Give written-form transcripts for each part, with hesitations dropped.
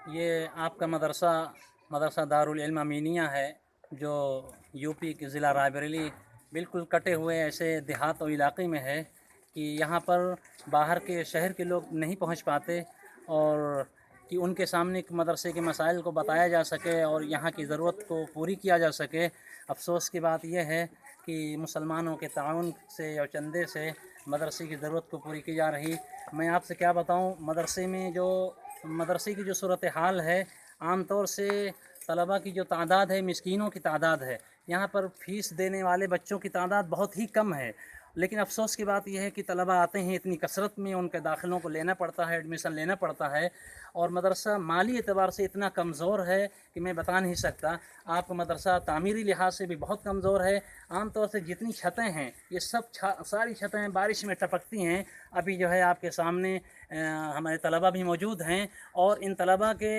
یہ آپ کا مدرسہ دارُ العلم امینیہ ہے، جو یو پی کے ضلع رائے بریلی بالکل کٹے ہوئے ایسے دیہات و علاقے میں ہے کہ یہاں پر باہر کے شہر کے لوگ نہیں پہنچ پاتے، اور کہ ان کے سامنے مدرسے کے مسائل کو بتایا جا سکے اور یہاں کی ضرورت کو پوری کیا جا سکے۔ افسوس کی بات یہ ہے کہ مسلمانوں کے تعاون سے اور چندے سے مدرسے کی ضرورت کو پوری کی جا رہی۔ میں آپ سے کیا بتاؤں، مدرسے کی جو صورتحال ہے، عام طور سے طلباء کی جو تعداد ہے مسکینوں کی تعداد ہے، یہاں پر فیس دینے والے بچوں کی تعداد بہت ہی کم ہے، لیکن افسوس کی بات یہ ہے کہ طلباء آتے ہیں اتنی کثرت میں، ان کے داخلوں کو لینا پڑتا ہے، ایڈمیشن لینا پڑتا ہے، اور مدرسہ مالی اعتبار سے اتنا کمزور ہے کہ میں بتا نہیں سکتا۔ آپ کا مدرسہ تعمیری لحاظ سے بھی بہت کمزور ہے۔ عام طور سے جتنی چھتیں ہیں یہ ساری چھتیں بارش میں ٹپکتی ہیں۔ ابھی جو ہے آپ کے سامنے ہمارے طلباء بھی موجود ہیں، اور ان طلباء کے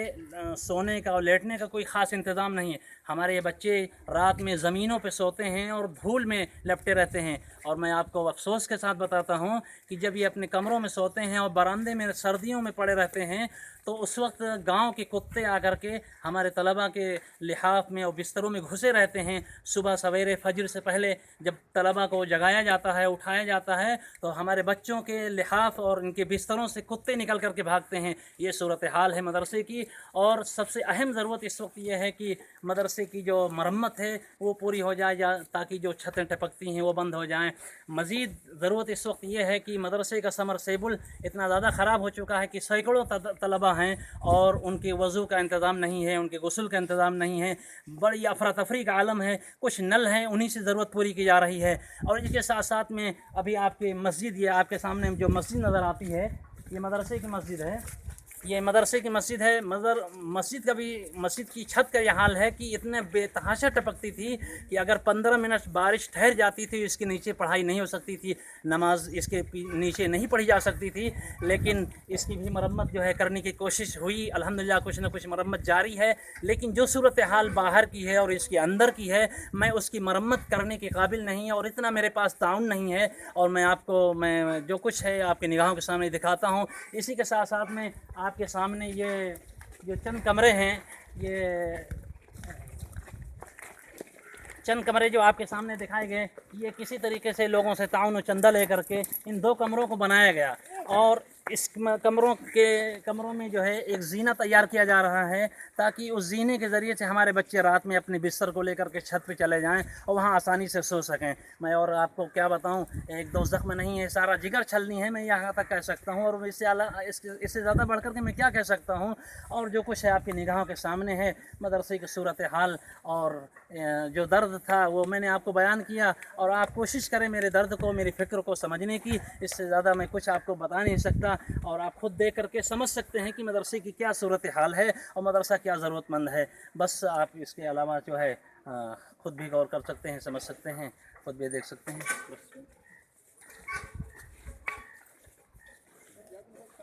سونے کا اور لیٹنے کا کوئی خاص انتظام نہیں ہے۔ ہمارے یہ بچے رات میں زمینوں پہ سوتے ہیں اور دھول میں لپٹے رہتے ہیں، اور میں آپ کو افسوس کے ساتھ بتاتا ہوں کہ جب یہ اپنے کمروں میں سوتے ہیں اور برآمدے میں سردیوں میں پڑے رہتے ہیں، تو اس وقت گاؤں کے کتے آ کر کے ہمارے طلباء کے لحاف میں اور بستروں میں گھسے رہتے ہیں۔ صبح سویرے فجر سے پہلے جب طلباء کو جگایا جاتا ہے، اٹھایا جاتا ہے، تو ہمارے بچوں کے لحاف اور ان کے بستروں سے کتے نکل کر کے بھاگتے ہیں۔ یہ صورتحال ہے مدرسے کی، اور سب سے اہم ضرورت اس وقت یہ ہے کہ مدرسے کی جو مرمت ہے وہ پوری ہو جائے، تاکہ جو چھتیں ٹپکتی ہیں وہ بند ہو جائیں۔ مزید ضرورت اس وقت یہ ہے کہ مدرسے کا سمرسیبل اتنا زیادہ خراب ہو چکا ہے کہ سینکڑوں طلباء ہیں اور ان کے وضو کا انتظام نہیں ہے، ان کے غسل کا انتظام نہیں ہے، بڑی افراتفری کا عالم ہے۔ کچھ نل ہیں، انہی سے ضرورت پوری کی جا رہی ہے، اور اس کے ساتھ ساتھ میں ابھی آپ کی مسجد، یہ آپ کے سامنے جو مسجد نظر آتی ہے، یہ مدرسے کی مسجد ہے، یہ مدرسے کی مسجد ہے۔ مسجد کی چھت کا یہ حال ہے کہ اتنے بے تحاشا ٹپکتی تھی کہ اگر 15 منٹ بارش ٹھہر جاتی تھی اس کے نیچے پڑھائی نہیں ہو سکتی تھی، نماز اس کے نیچے نہیں پڑھی جا سکتی تھی۔ لیکن اس کی بھی مرمت جو ہے کرنے کی کوشش ہوئی، الحمدللہ کچھ نہ کچھ مرمت جاری ہے، لیکن جو صورتحال باہر کی ہے اور اس کے اندر کی ہے، میں اس کی مرمت کرنے کے قابل نہیں، اور اتنا میرے پاس تعاون نہیں ہے، اور میں آپ کو جو کچھ ہے آپ کی نگاہوں کے سامنے دکھاتا ہوں۔ اسی کے ساتھ ساتھ میں آپ کے سامنے یہ جو چند کمرے ہیں، یہ چند کمرے جو آپ کے سامنے دکھائے گئے، یہ کسی طریقے سے لوگوں سے تعاون و چندہ لے کر کے ان 2 کمروں کو بنایا گیا، اور اس کمروں میں جو ہے ایک زینہ تیار کیا جا رہا ہے، تاکہ اس زینے کے ذریعے سے ہمارے بچے رات میں اپنے بستر کو لے کر کے چھت پہ چلے جائیں اور وہاں آسانی سے سو سکیں۔ میں اور آپ کو کیا بتاؤں، ایک دو زخم نہیں ہے، سارا جگر چھلنی ہے، میں یہاں تک کہہ سکتا ہوں، اور اس سے زیادہ بڑھ کر کے میں کیا کہہ سکتا ہوں۔ اور جو کچھ ہے آپ کی نگاہوں کے سامنے ہے، مدرسے کی صورتحال اور جو درد تھا وہ میں نے آپ کو بیان کیا، اور آپ کوشش کریں میرے درد کو، میری فکر کو سمجھنے کی۔ اس سے زیادہ میں کچھ آپ کو بتا نہیں سکتا، اور آپ خود دیکھ کر کے سمجھ سکتے ہیں کہ مدرسے کی کیا صورتحال ہے اور مدرسہ کیا ضرورت مند ہے۔ بس آپ اس کے علاوہ جو ہے خود بھی غور کر سکتے ہیں، سمجھ سکتے ہیں، خود بھی دیکھ سکتے ہیں۔